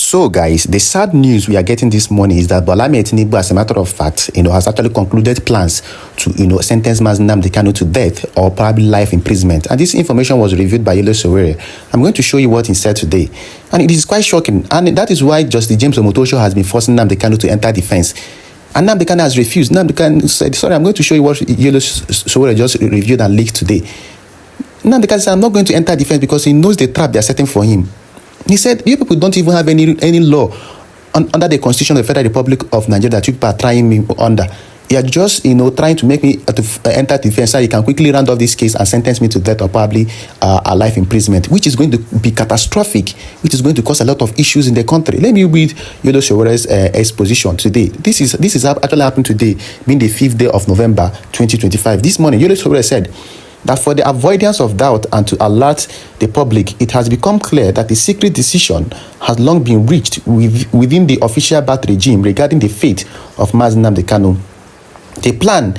So, guys, the sad news we are getting this morning is that Malami Tinubu, as a matter of fact, has actually concluded plans to, sentence Mazi Nnamdi Kanu to death or probably life imprisonment. And this information was reviewed by Omoyele Sowore. I'm going to show you what he said today. And it is quite shocking. And that is why Justice James Omotosho has been forcing Nnamdi Kanu to enter defense. And Nnamdi Kanu has refused. Nnamdi Kanu said, sorry, I'm going to show you what Omoyele Sowore just reviewed and leaked today. Nnamdi Kanu said, I'm not going to enter defense because he knows the trap they are setting for him. He said, you people don't even have any law under the Constitution of the Federal Republic of Nigeria that you people are trying me under. You are just, trying to make me enter defense so you can quickly round off this case and sentence me to death or probably a life imprisonment, which is going to be catastrophic, which is going to cause a lot of issues in the country. Let me read Omoyele Sowore's exposition today. This is actually happened today, being the 5th day of November, 2025. This morning, Omoyele Sowore said that for the avoidance of doubt and to alert the public, it has become clear that the secret decision has long been reached within the official Bat regime regarding the fate of Mazi Nnamdi Kanu. The plan,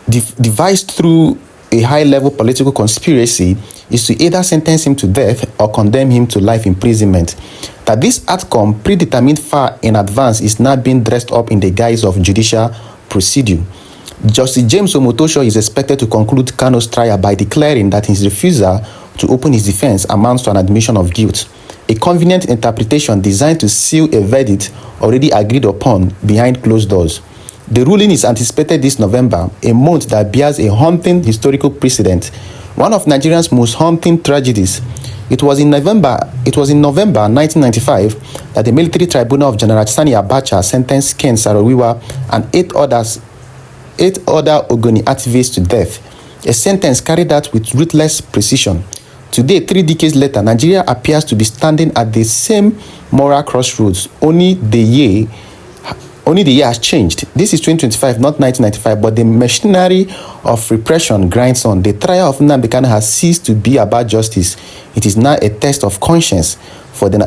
devised through a high-level political conspiracy, is to either sentence him to death or condemn him to life imprisonment. That this outcome, predetermined far in advance, is now being dressed up in the guise of judicial procedure. Justice James Omotosho is expected to conclude Kanu's trial by declaring that his refusal to open his defense amounts to an admission of guilt, a convenient interpretation designed to seal a verdict already agreed upon behind closed doors. The ruling is anticipated this November, a month that bears a haunting historical precedent, one of Nigeria's most haunting tragedies. It was in November 1995 that the military tribunal of General Sani Abacha sentenced Ken Saro-Wiwa and eight other Ogoni activists to death, a sentence carried out with ruthless precision. Today, 3 decades later, Nigeria appears to be standing at the same moral crossroads. Only the year has changed. This is 2025, not 1995, but the machinery of repression grinds on. The trial of Nnamdi Kanu has ceased to be about justice. It is now a test of conscience for the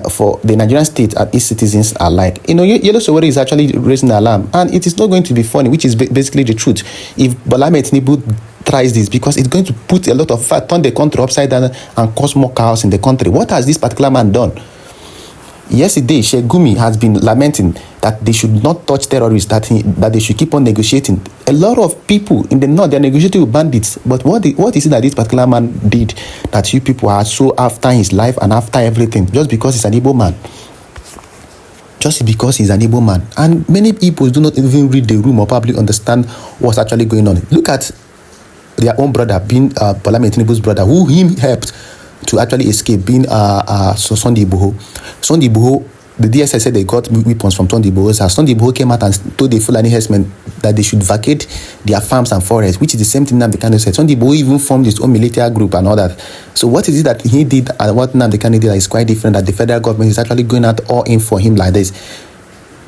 Nigerian state and its citizens alike. Omoyele Sowore is actually raising an alarm, and it is not going to be funny, which is basically the truth, if Malami Tinubu tries this, because it's going to put a lot of fat, turn the country upside down and cause more chaos in the country. What has this particular man done? Yesterday, Sheikh Gumi has been lamenting that they should not touch terrorists, that they should keep on negotiating. A lot of people in the north, they are negotiating with bandits. But what is it that this particular man did that you people are so after his life and after everything, just because he's an Igbo man? Just because he's an Igbo man. And many people do not even read the room or probably understand what's actually going on. Look at their own brother, being Malami Tinubu's brother, who him helped to actually escape, being Sunday Igboho. Sunday Igboho, the DSS said they got weapons from Sunday Igboho's house. Sunday Igboho came out and told the Fulani herdsmen that they should vacate their farms and forests, which is the same thing Nnamdi Kanu said. Sunday Igboho even formed his own military group and all that. So what is it that he did and what Nnamdi Kanu did that is quite different, that the federal government is actually going out all in for him like this?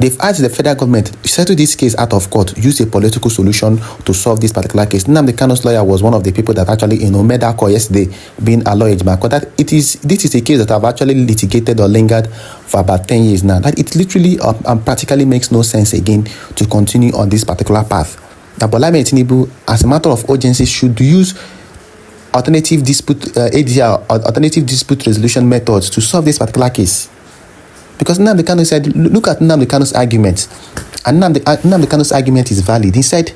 They've asked the federal government to settle this case out of court, use a political solution to solve this particular case. Nnamdi Kanu's lawyer was one of the people that actually, made that call yesterday, being a lawyer. Because this is a case that I've actually litigated or lingered for about 10 years now. That it literally and practically makes no sense again to continue on this particular path. That Malami Tinubu, as a matter of urgency, should use alternative dispute alternative dispute resolution methods to solve this particular case. Because Nnamdi Kanu said, look at Nnamdi Kanu's argument. And Nnamdi Kanu's argument is valid. He said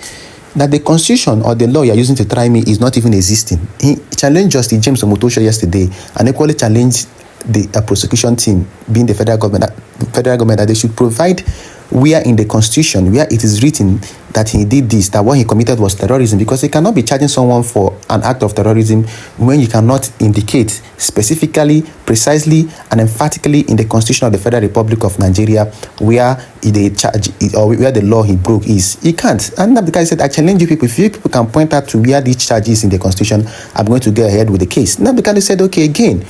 that the constitution or the law you're using to try me is not even existing. He challenged Justice James Omotosho yesterday and equally challenged the prosecution team, being the federal government, that they should provide where in the constitution, where it is written that he did this, that what he committed was terrorism, because he cannot be charging someone for an act of terrorism when you cannot indicate specifically, precisely, and emphatically in the Constitution of the Federal Republic of Nigeria where the charge or where the law he broke is. He can't. And the guy said, I challenge you people, if you people can point out to where this charge is in the Constitution, I'm going to go ahead with the case. Now the guy said, okay, again,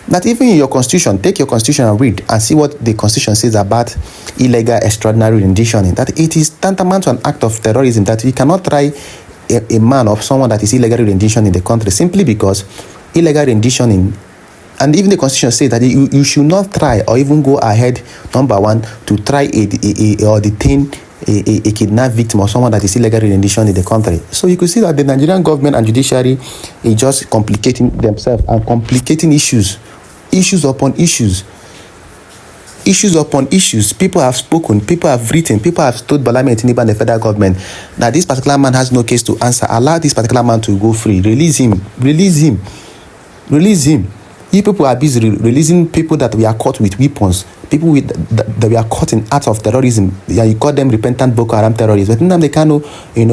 that even in your constitution, take your constitution and read and see what the constitution says about illegal extraordinary rendition. That it is tantamount to an act of terrorism, that you cannot try a man or someone that is illegally rendition in the country simply because illegal renditioning, and even the constitution says that you should not try or even go ahead, number one, to try or detain a kidnapped victim or someone that is illegally rendition in the country. So you could see that the Nigerian government and judiciary is just complicating themselves and complicating issues upon issues issues upon issues. People have spoken, people have written, people have told Malami Tinubu and the federal government that this particular man has no case to answer. Allow this particular man to go free. Release him. Release him. Release him. You people are busy releasing people that we are caught with weapons, people with that we are caught in acts of terrorism. Yeah, you call them repentant Boko Haram terrorists. But Nnamdi Kanu,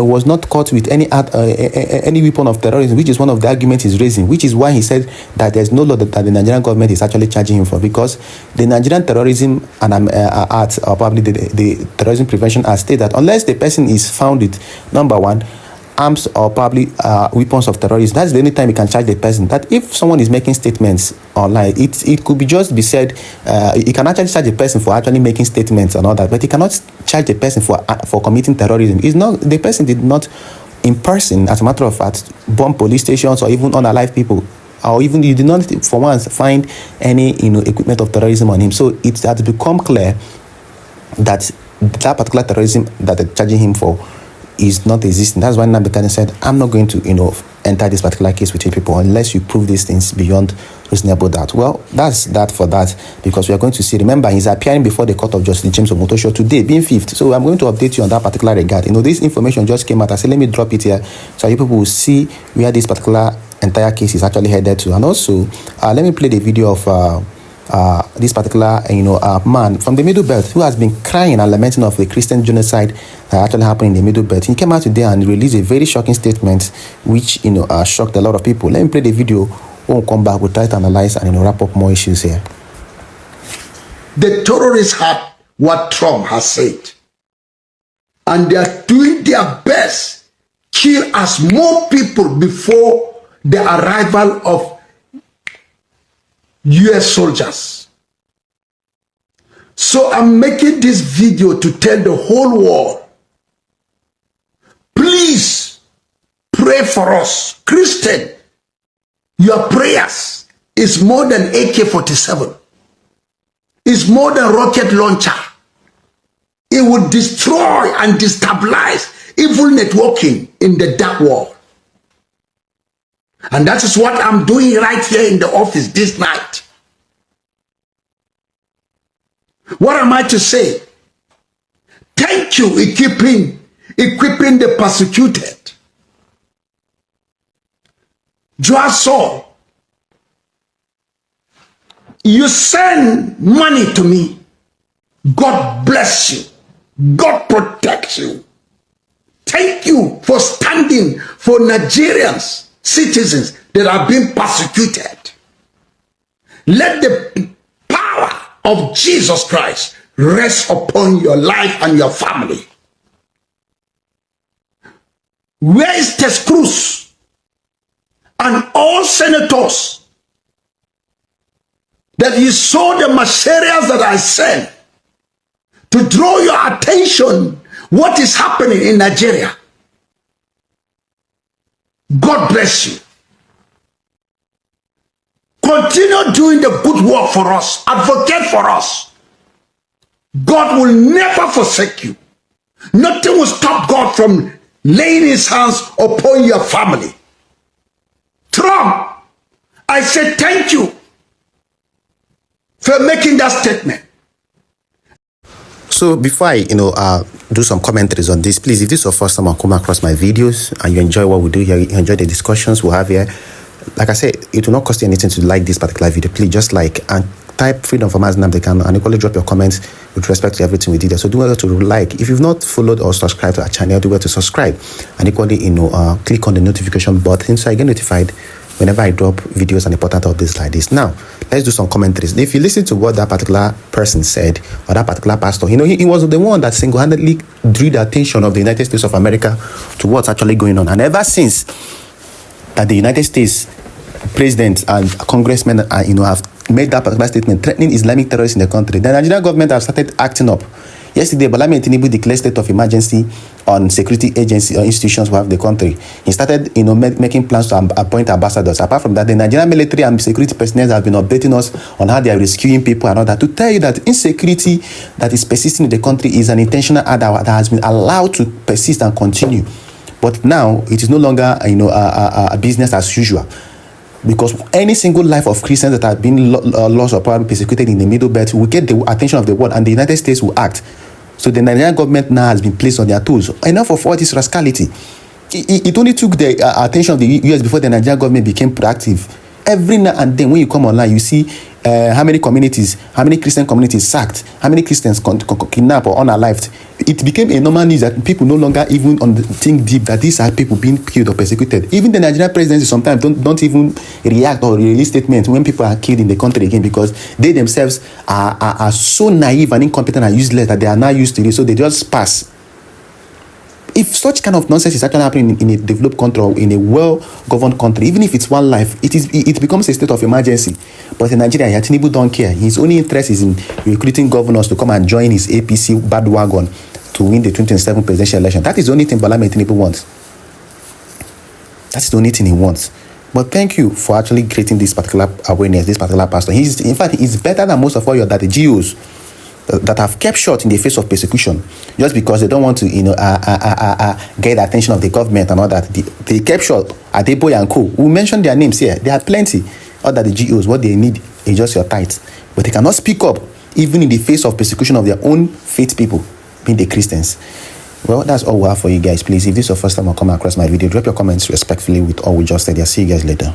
was not caught with any weapon of terrorism, which is one of the arguments he's raising, which is why he said that there's no law that the Nigerian government is actually charging him for, because the Nigerian Terrorism and Act, or probably the Terrorism Prevention Act, state that unless the person is found with, number one, arms or probably weapons of terrorism, that's the only time you can charge the person. That if someone is making statements online, it could be just be said, you can actually charge the person for actually making statements and all that, but you cannot charge the person for committing terrorism. It's not, the person did not in person, as a matter of fact, bomb police stations or even unalive people, or even you did not for once find any equipment of terrorism on him. So it has become clear that that particular terrorism that they're charging him for is not existing. That's why Nnamdi Kanu said, I'm not going to, enter this particular case with you people unless you prove these things beyond reasonable doubt. Well, that's that for that, because we are going to see. Remember, he's appearing before the court of Justice James Omotosho today, being 5th. So I'm going to update you on that particular regard. This information just came out. I said, let me drop it here so you people will see where this particular entire case is actually headed to. And also, let me play the video of this particular man from the Middle Belt who has been crying and lamenting of the Christian genocide that actually happened in the Middle Belt. He came out today and released a very shocking statement which shocked a lot of people. Let me play the video. When we come back, we'll try to analyze and wrap up more issues here. The terrorists had what Trump has said, and they are doing their best kill as more people before the arrival of US soldiers. So I'm making this video to tell the whole world, please pray for us. Christian, your prayers is more than AK-47. It's more than rocket launcher. It will destroy and destabilize evil networking in the dark world. And that is what I'm doing right here in the office this night. What am I to say? Thank you, equipping the persecuted. Joa Saul, you send money to me. God bless you. God protect you. Thank you for standing for Nigerians, citizens that are being persecuted. Let the power of Jesus Christ rest upon your life and your family. Where is Tes Cruz and all senators that you saw the materials that I sent to draw your attention what is happening in Nigeria? God bless you. Continue doing the good work for us. Advocate for us. God will never forsake you. Nothing will stop God from laying his hands upon your family. Trump, I say thank you for making that statement. So before I do some commentaries on this, please, if this is your first time I come across my videos and you enjoy what we do here, you enjoy the discussions we have here, like I said, it will not cost you anything to like this particular video. Please just like and type freedom for Mazi Nnamdi Kanu and equally drop your comments with respect to everything we did there. So do well to like. If you've not followed or subscribed to our channel, do well to subscribe and equally click on the notification button so I get notified whenever I drop videos and important updates like this. Now, let's do some commentaries. If you listen to what that particular person said, or that particular pastor, he was the one that single-handedly drew the attention of the United States of America to what's actually going on. And ever since that the United States president and congressmen have made that particular statement threatening Islamic terrorists in the country, the Nigerian government have started acting up. Yesterday, Malami Tinubu declared state of emergency on security agencies or institutions who have the country. He started, making plans to appoint ambassadors. Apart from that, the Nigerian military and security personnel have been updating us on how they are rescuing people and all that, to tell you that insecurity that is persisting in the country is an intentional act that has been allowed to persist and continue. But now, it is no longer, a business as usual. Because any single life of Christians that have been lost or probably persecuted in the Middle Belt will get the attention of the world, and the United States will act. So the Nigerian government now has been placed on their toes. Enough of all this rascality. It only took the attention of the US before the Nigerian government became proactive. Every now and then when you come online, you see how many Christian communities sacked, how many Christians kidnapped or unalived. It became a normal news that people no longer even think deep that these are people being killed or persecuted. Even the Nigerian presidency sometimes don't even react or release statements when people are killed in the country again, because they themselves are so naive and incompetent and useless that they are now used to it, so they just pass. If such kind of nonsense is actually happening in a developed country or in a well-governed country, even if it's one life, it becomes a state of emergency. But in Nigeria, Tinubu don't care. His only interest is in recruiting governors to come and join his APC bandwagon to win the 2027 presidential election. That is the only thing Malami Tinubu wants. That's the only thing he wants. But thank you for actually creating this particular awareness, this particular pastor. In fact, he's better than most of all the GOs that have kept short in the face of persecution just because they don't want to, get the attention of the government and all that. They kept short. Adeboye and Co. We mentioned their names here. There are plenty. Other the GOs, what they need is just your tithes. But they cannot speak up, even in the face of persecution of their own faith people, being the Christians. Well, that's all we have for you guys. Please, if this is your first time I come across my video, drop your comments respectfully with all we just said. I'll see you guys later.